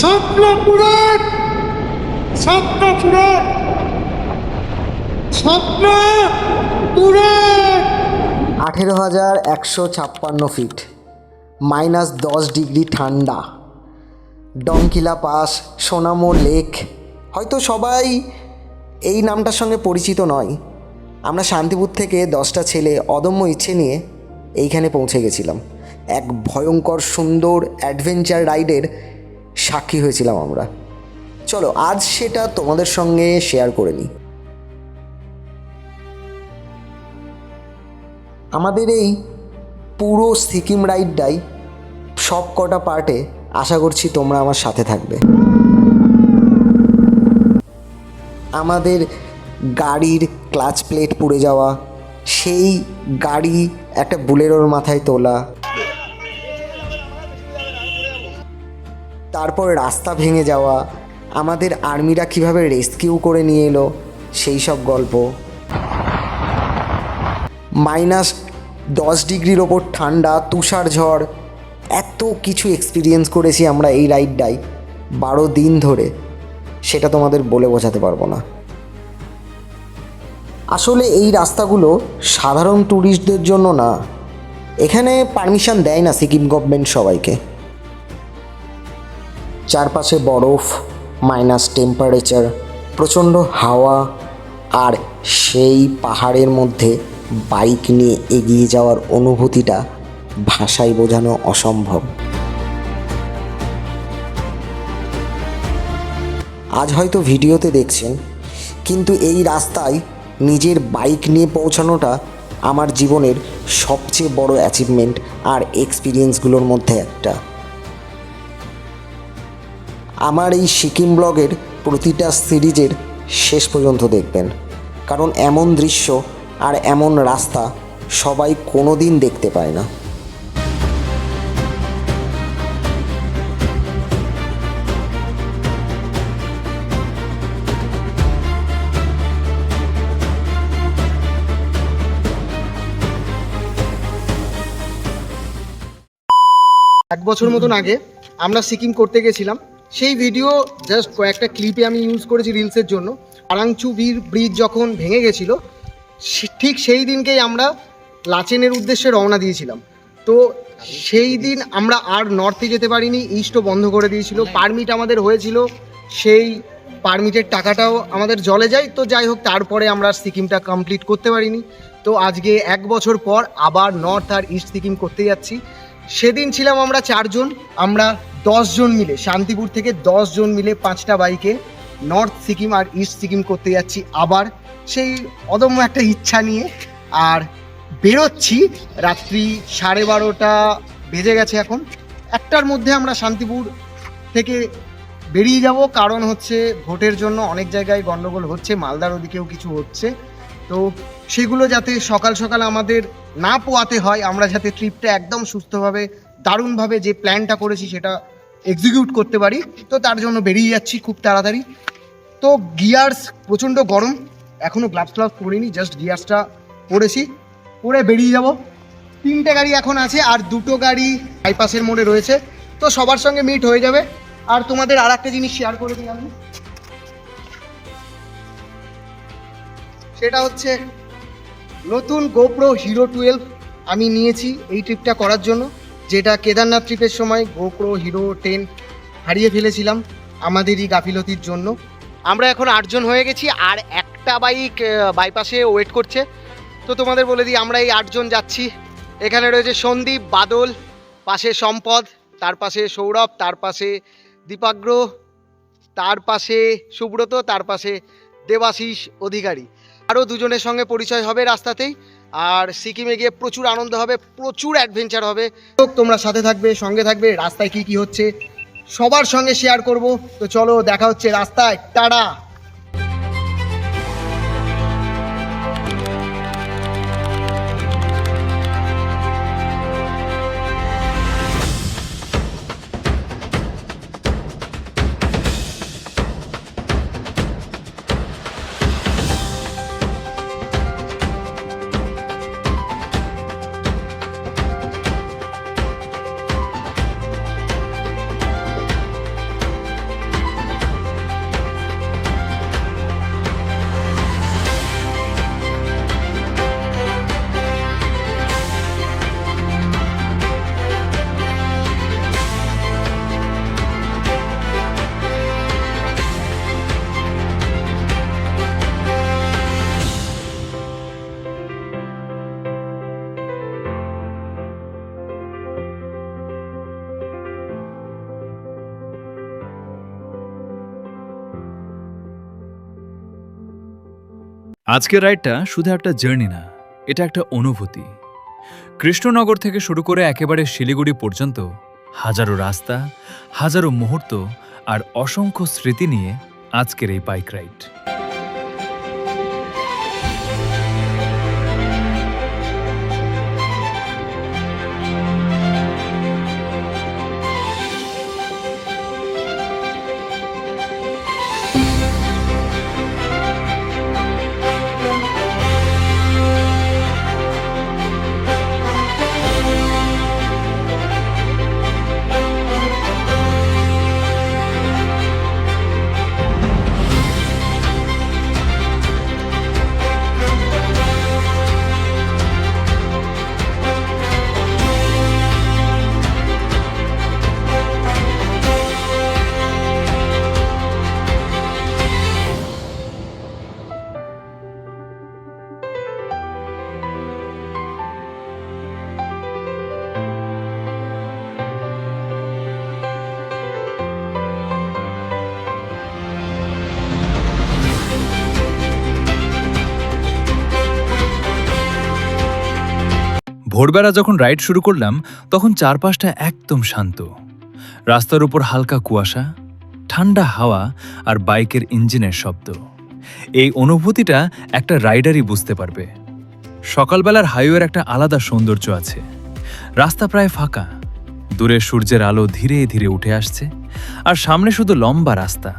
স্বপ্ন পূরণ, স্বপ্ন পূরণ, স্বপ্ন পূরণ। 18,156 ফিট, -10 ডিগ্রি ঠান্ডা, ডংকিলা পাস, সোনামো লেক। হয়তো সবাই এই নামটার সঙ্গে পরিচিত নয়। আমরা শান্তিপুর থেকে 10টা ছেলে অদম্য ইচ্ছে নিয়ে এইখানে পৌঁছে গেছিলাম। এক ভয়ঙ্কর সুন্দর অ্যাডভেঞ্চার রাইডের সাক্ষী হয়েছিলাম আমরা। চলো আজ সেটা তোমাদের সঙ্গে শেয়ার করে নিই। আমাদের এই পুরো সিকিম রাইডটাই সব কটা পার্টে আশা করছি তোমরা আমার সাথে থাকবে। আমাদের গাড়ির ক্লাচ প্লেট পুড়ে যাওয়া, সেই গাড়ি একটা বুলেরোর মাথায় তোলা, তারপর রাস্তা ভেঙে যাওয়া, আমাদের আর্মিরা কীভাবে রেস্কিউ করে নিয়ে এলো সেই সব গল্প, -10 ডিগ্রির ওপর ঠান্ডা, তুষার ঝড়, এত কিছু এক্সপিরিয়েন্স করেছি আমরা এই রাইডটাই 12 দিন ধরে, সেটা তোমাদের বলে বোঝাতে পারবো না। আসলে এই রাস্তাগুলো সাধারণ ট্যুরিস্টদের জন্য না, এখানে পারমিশন দেয় না সিকিম গভর্নমেন্ট সবাইকে। চারপাশে বরফ, মাইনাস টেম্পারেচার, প্রচণ্ড হাওয়া, আর সেই পাহাড়ের মধ্যে বাইক নিয়ে এগিয়ে যাওয়ার অনুভূতিটা ভাষায় বোঝানো অসম্ভব। আজ হয়তো ভিডিওতে দেখছেন, কিন্তু এই রাস্তায় নিজের বাইক নিয়ে পৌঁছানোটা আমার জীবনের সবচেয়ে বড় অ্যাচিভমেন্ট আর এক্সপিরিয়েন্সগুলোর মধ্যে একটা। আমার এই সিকিম ব্লগের প্রতিটা সিরিজের শেষ পর্যন্ত দেখবেন, কারণ এমন দৃশ্য আর এমন রাস্তা সবাই কোনো দিন দেখতে পায় না। এক বছর মতন আগে আমরা সিকিম করতে গেছিলাম। সেই ভিডিও জাস্ট কয়েকটা ক্লিপে আমি ইউজ করেছি রিলসের জন্য। আরাংচু ব্রিজ যখন ভেঙে গেছিলো, ঠিক সেই দিনকেই আমরা লাচেনের উদ্দেশ্যে রওনা দিয়েছিলাম। তো সেই দিন আমরা আর নর্থে যেতে পারিনি, ইস্টও বন্ধ করে দিয়েছিল। পারমিট আমাদের হয়েছিল, সেই পারমিটের টাকাটাও আমাদের জলে যায়। তো যাই হোক, তারপরে আমরা সিকিমটা কমপ্লিট করতে পারিনি। তো আজকে 1 বছর পর আবার নর্থ আর ইস্ট সিকিম করতে যাচ্ছি। সেদিন ছিলাম আমরা 4 জন, আমরা 10 জন মিলে, শান্তিপুর থেকে 10 জন মিলে 5টা বাইকে নর্থ সিকিম আর ইস্ট সিকিম করতে যাচ্ছি আবার, সেই অদম্য একটা ইচ্ছা নিয়ে। আর বেরোচ্ছি রাত্রি 12:30 বেজে গেছে। এখন 1টার মধ্যে আমরা শান্তিপুর থেকে বেরিয়ে যাব, কারণ হচ্ছে ভোটের জন্য অনেক জায়গায় গন্ডগোল হচ্ছে, মালদার ওদিকেও কিছু হচ্ছে। তো সেগুলো যাতে সকাল সকাল আমাদের না পোয়াতে হয়, আমরা যাতে ট্রিপটা একদম সুস্থভাবে দারুণভাবে যে প্ল্যানটা করেছি সেটা এক্সিকিউট করতে পারি, তো তার জন্য বেরিয়ে যাচ্ছি খুব তাড়াতাড়ি। তো গিয়ার্স প্রচণ্ড গরম, এখনও গ্লাভস পরিনি, জাস্ট গিয়ার্সটা পরেছি, পরে বেরিয়ে যাব। 3টে গাড়ি এখন আছে আর 2টো গাড়ি বাইপাসের মোড়ে রয়েছে। তো সবার সঙ্গে মিট হয়ে যাবে। আর তোমাদের আর একটা জিনিস শেয়ার করে দিই আমি, সেটা হচ্ছে নতুন গোপ্রো হিরো 12 আমি নিয়েছি এই ট্রিপটা করার জন্য, যেটা কেদারনাথ ট্রিপের সময় গোপ্রো হিরো 10 হারিয়ে ফেলেছিলাম আমাদেরই গাফিলতির জন্য। আমরা এখন 8 জন হয়ে গেছি আর একটা বাইক বাইপাসে ওয়েট করছে। তো তোমাদের বলে দিই, আমরা এই 8 জন যাচ্ছি। এখানে রয়েছে সন্দীপ, বাদল, পাশে সম্পদ, তার পাশে সৌরভ, তার পাশে দীপাগ্র, তার পাশে সুব্রত, তার পাশে দেবাশিস অধিকারী। আরও 2 জনের সঙ্গে পরিচয় হবে রাস্তাতেই। আর সিকিমে গিয়ে প্রচুর আনন্দ হবে, প্রচুর অ্যাডভেঞ্চার হবে। তোমরা সাথে থাকবে, সঙ্গে থাকবে, রাস্তায় কি হচ্ছে সবার সঙ্গে শেয়ার করব। তো চলো, দেখা হচ্ছে রাস্তায়, টাটা। আজকের রাইডটা শুধু একটা জার্নি না, এটা একটা অনুভূতি। কৃষ্ণনগর থেকে শুরু করে একেবারে শিলিগুড়ি পর্যন্ত হাজারো রাস্তা, হাজারো মুহূর্ত আর অসংখ্য স্মৃতি নিয়ে আজকের এই বাইক রাইড। ভোরবেলা যখন রাইড শুরু করলাম তখন চারপাশটা একদম শান্ত। রাস্তার উপর হালকা কুয়াশা, ঠান্ডা হাওয়া আর বাইকের ইঞ্জিনের শব্দ। এই অনুভূতিটা একটা রাইডারই বুঝতে পারবে। সকালবেলার হাইওয়ের একটা আলাদা সৌন্দর্য আছে। রাস্তা প্রায় ফাঁকা, দূরে সূর্যের আলো ধীরে ধীরে উঠে আসছে, আর সামনে শুধু লম্বা রাস্তা।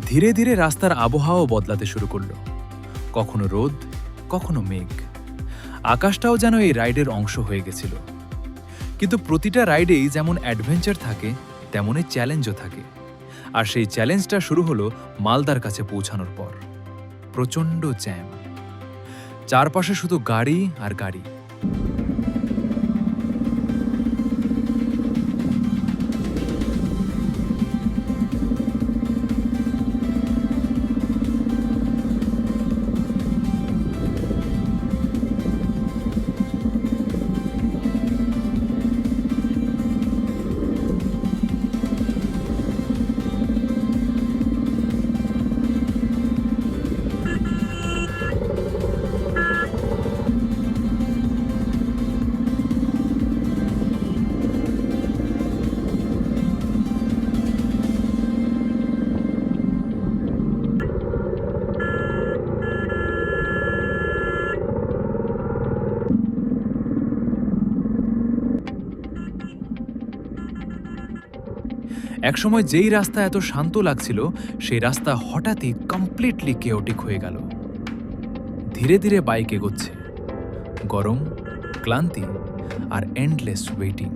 ধীরে ধীরে রাস্তার আবহাওয়াও বদলাতে শুরু করলো। কখনো রোদ, কখনো মেঘ। আকাশটাও যেন এই রাইডের অংশ হয়ে গেছিল। কিন্তু প্রতিটা রাইডেই যেমন অ্যাডভেঞ্চার থাকে, তেমনই চ্যালেঞ্জও থাকে। আর সেই চ্যালেঞ্জটা শুরু হলো মালদার কাছে পৌঁছানোর পর। প্রচণ্ড জ্যাম, চারপাশে শুধু গাড়ি আর গাড়ি। একসময় যেই রাস্তা এত শান্ত লাগছিল, সেই রাস্তা হঠাৎই কমপ্লিটলি কেওটিক হয়ে গেল। ধীরে ধীরে বাইক এগোচ্ছে, গরম, ক্লান্তি আর এন্ডলেস ওয়েটিং।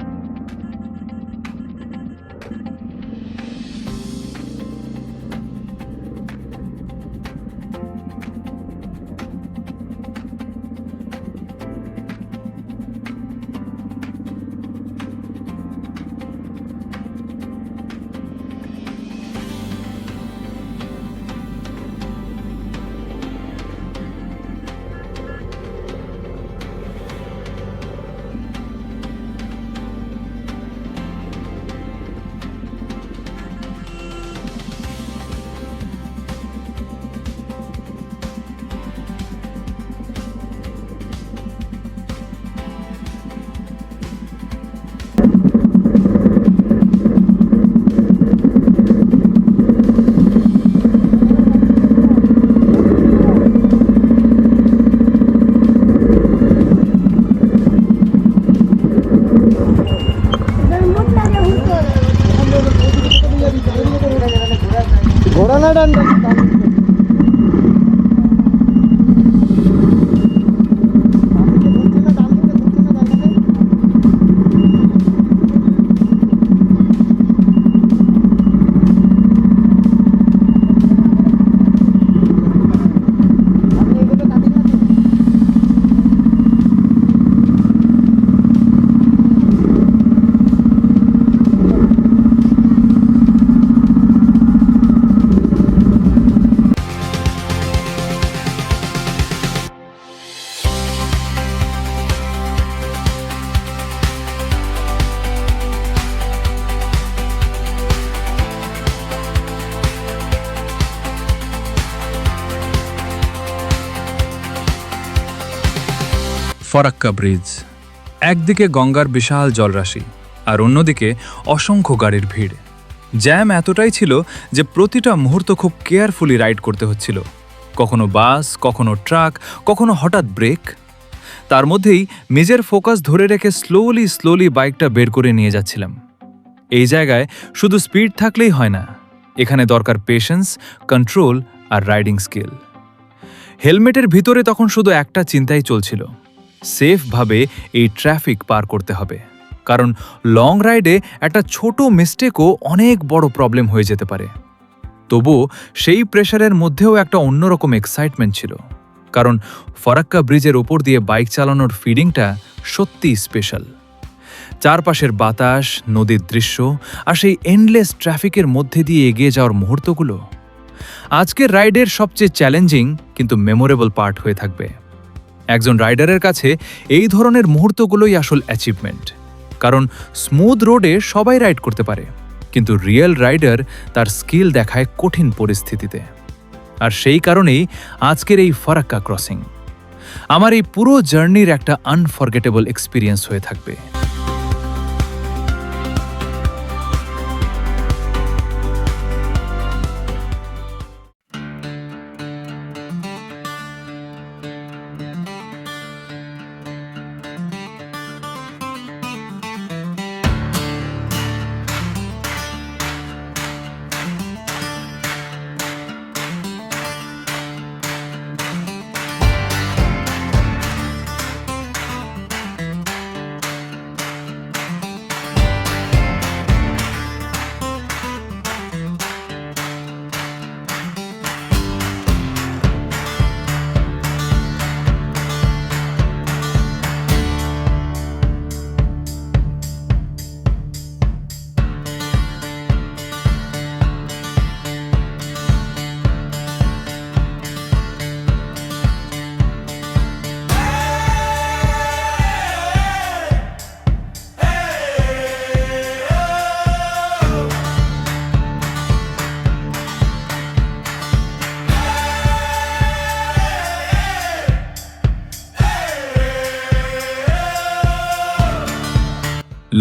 ডানা ডান ডান ডান। ফরাক্কা ব্রিজ। একদিকে গঙ্গার বিশাল জলরাশি আর অন্যদিকে অসংখ্য গাড়ির ভিড়। জ্যাম এতটাই ছিল যে প্রতিটা মুহূর্ত খুব কেয়ারফুলি রাইড করতে হচ্ছিল। কখনো বাস, কখনো ট্রাক, কখনো হঠাৎ ব্রেক। তার মধ্যেই নিজের ফোকাস ধরে রেখে স্লোলি বাইকটা বের করে নিয়ে যাচ্ছিলাম। এই জায়গায় শুধু স্পিড থাকলেই হয় না, এখানে দরকার পেশেন্স, কন্ট্রোল আর রাইডিং স্কিল। হেলমেটের ভিতরে তখন শুধু একটা চিন্তাই চলছিল, সেফভাবে এই ট্রাফিক পার করতে হবে, কারণ লং রাইডে একটা ছোট মিস্টেকও অনেক বড় প্রবলেম হয়ে যেতে পারে। তবুও সেই প্রেশারের মধ্যেও একটা অন্যরকম এক্সাইটমেন্ট ছিল, কারণ ফরাক্কা ব্রিজের ওপর দিয়ে বাইক চালানোর ফিলিংটা সত্যিই স্পেশাল। চারপাশের বাতাস, নদীর দৃশ্য আর সেই এন্ডলেস ট্রাফিকের মধ্যে দিয়ে এগিয়ে যাওয়ার মুহূর্তগুলো আজকের রাইডের সবচেয়ে চ্যালেঞ্জিং কিন্তু মেমোরেবল পার্ট হয়ে থাকবে। একজন রাইডারের কাছে এই ধরনের মুহূর্তগুলোই আসল অ্যাচিভমেন্ট, কারণ স্মুথ রোডে সবাই রাইড করতে পারে, কিন্তু রিয়েল রাইডার তার স্কিল দেখায় কঠিন পরিস্থিতিতে। আর সেই কারণেই আজকের এই ফরাক্কা ক্রসিং আমার এই পুরো জার্নির একটা আনফরগেটেবল এক্সপিরিয়েন্স হয়ে থাকবে।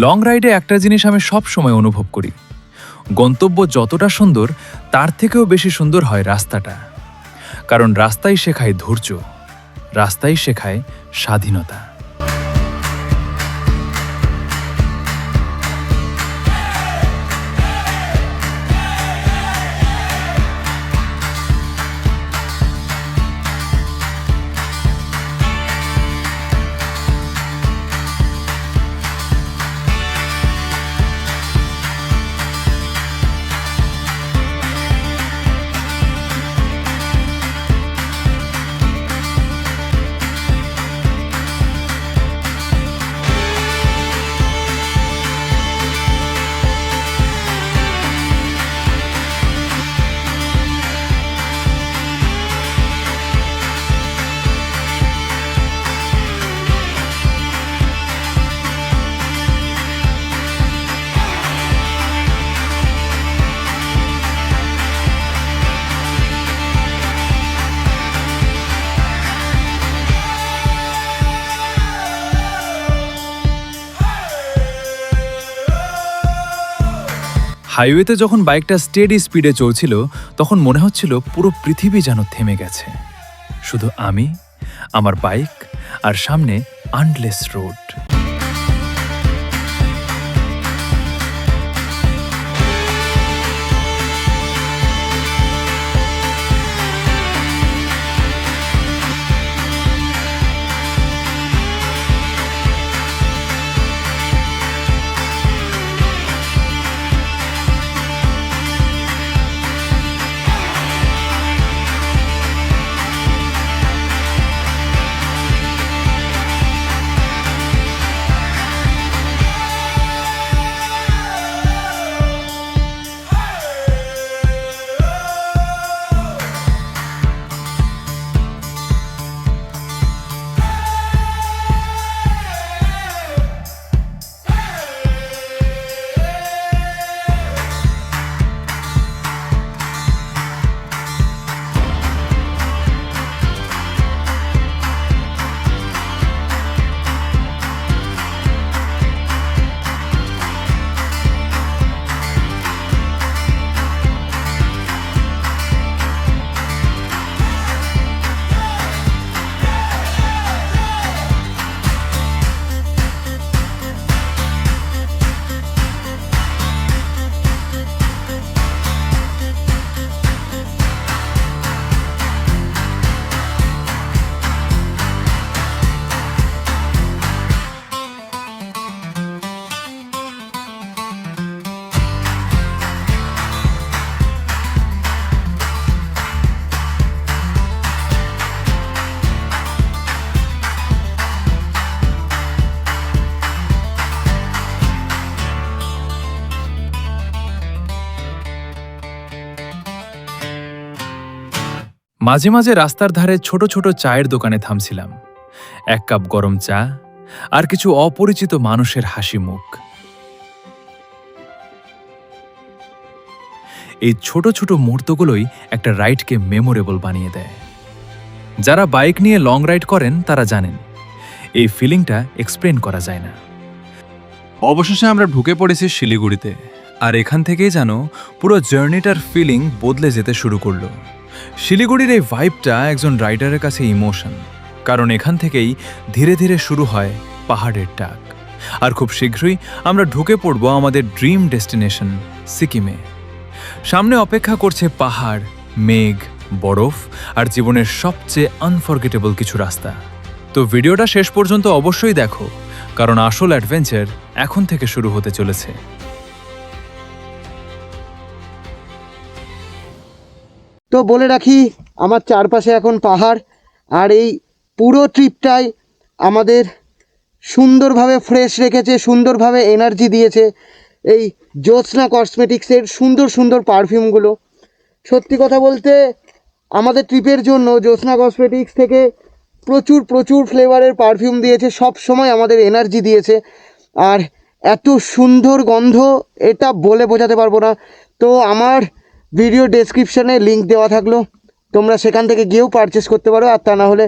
লং রাইডে একটা জিনিস আমি সব সময় অনুভব করি, গন্তব্য যতটা সুন্দর তার থেকেও বেশি সুন্দর হয় রাস্তাটা, কারণ রাস্তাই শেখায় ধৈর্য, রাস্তাই শেখায় স্বাধীনতা। হাইওয়েতে যখন বাইকটা স্টেডি স্পিডে চলছিল তখন মনে হচ্ছিল পুরো পৃথিবী যেন থেমে গেছে, শুধু আমি, আমার বাইক আর সামনে আন্ডলেস রোড। মাঝে মাঝে রাস্তার ধারে ছোট ছোট চায়ের দোকানে থামছিলাম, এক কাপ গরম চা আর কিছু অপরিচিত মানুষের হাসি মুখ। এই ছোট ছোট মুহূর্তগুলোই একটা রাইডকে মেমোরেবল বানিয়ে দেয়। যারা বাইক নিয়ে লং রাইড করেন তারা জানেন এই ফিলিংটা এক্সপ্লেন করা যায় না। অবশেষে আমরা ঢুকে পড়েছি শিলিগুড়িতে, আর এখান থেকেই যেন পুরো জার্নিটার ফিলিং বদলে যেতে শুরু করলো। শিলিগুড়ির এই ভাইবটা একজন রাইডারের কাছে ইমোশন, কারণ এখান থেকেই ধীরে ধীরে শুরু হয় পাহাড়ের ডাক। আর খুব শীঘ্রই আমরা ঢুকে পড়ব আমাদের ড্রিম ডেস্টিনেশন সিকিমে। সামনে অপেক্ষা করছে পাহাড়, মেঘ, বরফ আর জীবনের সবচেয়ে আনফরগেটেবল কিছু রাস্তা। তো ভিডিওটা শেষ পর্যন্ত অবশ্যই দেখো, কারণ আসল অ্যাডভেঞ্চার এখন থেকে শুরু হতে চলেছে। তো বলে রাখি, আমার চারপাশে এখন পাহাড়, আর এই পুরো ট্রিপটাই আমাদের সুন্দরভাবে ফ্রেশ রেখেছে, সুন্দরভাবে এনার্জি দিয়েছে এই জ্যোৎস্না কসমেটিক্সের সুন্দর সুন্দর পারফিউমগুলো। সত্যি কথা বলতে আমাদের ট্রিপের জন্য জ্যোৎস্না কসমেটিক্স থেকে প্রচুর প্রচুর ফ্লেভারের পারফিউম দিয়েছে, সব সময় আমাদের এনার্জি দিয়েছে। আর এত সুন্দর গন্ধ, এটা বলে বোঝাতে পারবো না। তো আমার ভিডিও ডেসক্রিপশানে লিঙ্ক দেওয়া থাকলো, তোমরা সেখান থেকে গিয়েও পারচেস করতে পারো, আর তা না হলে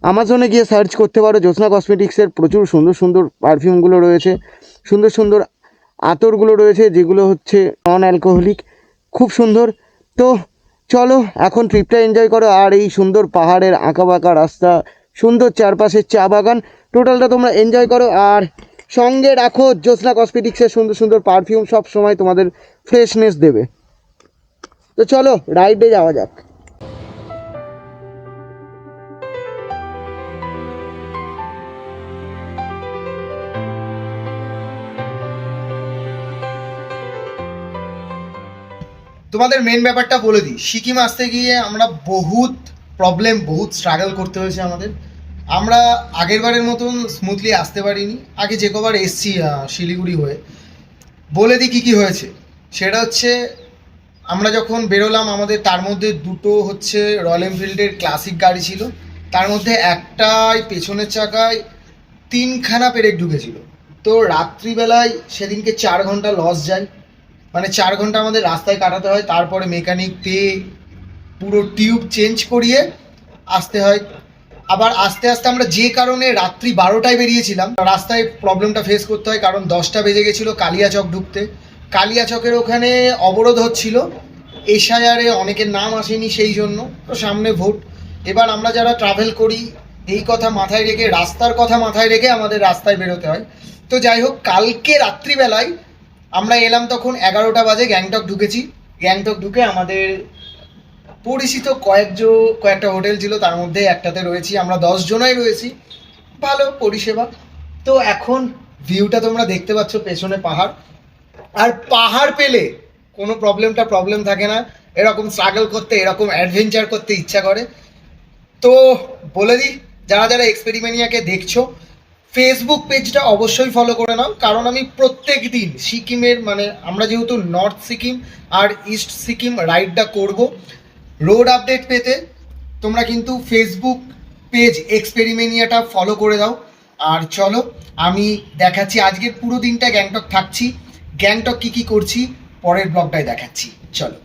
আমাজনে গিয়ে সার্চ করতে পারো। জ্যোৎস্না কসমেটিক্সের প্রচুর সুন্দর সুন্দর পারফিউমগুলো রয়েছে, সুন্দর সুন্দর আতরগুলো রয়েছে, যেগুলো হচ্ছে নন অ্যালকোহলিক, খুব সুন্দর। তো চলো এখন ট্রিপটা এনজয় করো, আর এই সুন্দর পাহাড়ের আঁকাবাঁকা রাস্তা, সুন্দর চারপাশের চা বাগান, টোটালটা তোমরা এনজয় করো। আর সঙ্গে রাখো জ্যোৎস্না কসমেটিক্সের সুন্দর সুন্দর পারফিউম, সব সময় তোমাদের ফ্রেশনেস দেবে। তো চলো রাইডে যাওয়া যাক। তোমাদের মেন ব্যাপারটা বলে দিই, সিকিম আসতে গিয়ে আমরা বহুত প্রবলেম, বহুত স্ট্রাগল করতে হয়েছে আমাদের। আমরা আগের বারের মতন স্মুথলি আসতে পারিনি। আগে যে কবার এসছি শিলিগুড়ি হয়ে, বলে দিই কী কী হয়েছে। সেটা হচ্ছে, আমরা যখন বেরোলাম আমাদের তার মধ্যে দুটো হচ্ছে রয়্যাল এনফিল্ডের ক্লাসিক গাড়ি ছিল, তার মধ্যে একটাই পেছনের চাকায় 3খানা পেরেক ঢুকেছিল। তো রাত্রিবেলায় সেদিনকে 4 ঘন্টা লস যায়, মানে 4 ঘন্টা আমাদের রাস্তায় কাটাতে হয়। তারপরে মেকানিক পেয়ে পুরো টিউব চেঞ্জ করিয়ে আসতে হয়। আবার আস্তে আস্তে আমরা যে কারণে রাত্রি 12টায় বেরিয়েছিলাম, রাস্তায় প্রবলেমটা ফেস করতে হয়, কারণ 10টা বেজে গেছিলো কালিয়াচক ঢুকতে। কালিয়াচকের ওখানে অবরোধ হচ্ছিল, এসআইআরে অনেকের নাম আসেনি সেই জন্য, তো সামনে ভোট। এবার আমরা যারা ট্রাভেল করি এই কথা মাথায় রেখে, রাস্তার কথা মাথায় রেখে আমাদের রাস্তায় বেরোতে হয়। তো যাই হোক, কালকে রাত্রিবেলায় আমরা এলাম তখন 11টা বাজে, গ্যাংটক ঢুকেছি। গ্যাংটক ঢুকে আমাদের পরিচিত কয়েকটা হোটেল ছিল, তার মধ্যে একটাতে রয়েছি, আমরা 10 জনাই রয়েছি, ভালো পরিষেবা। তো এখন ভিউটা তোমরা দেখতে পাচ্ছ, পেছনে পাহাড়, আর পাহাড় পেলে কোনো প্রবলেম থাকে না, এরকম স্ট্রাগল করতে, এরকম অ্যাডভেঞ্চার করতে ইচ্ছা করে। তো বলে দিই, যারা যারা এক্সপেরিমেনিয়াকে দেখছো, ফেসবুক পেজটা অবশ্যই ফলো করে নাও, কারণ আমি প্রত্যেক দিন সিকিমের, মানে আমরা যেহেতু নর্থ সিকিম আর ইস্ট সিকিম রাইডটা করব, রোড আপডেট পেতে তোমরা কিন্তু ফেসবুক পেজ এক্সপেরিমেনিয়াটা ফলো করে দাও। আর চলো আমি দেখাচ্ছি, আজকের পুরো দিনটা গ্যাংটক থাকছি, গ্যাংটক কী কী করছি পরের ব্লগটায় দেখাচ্ছি, চলো।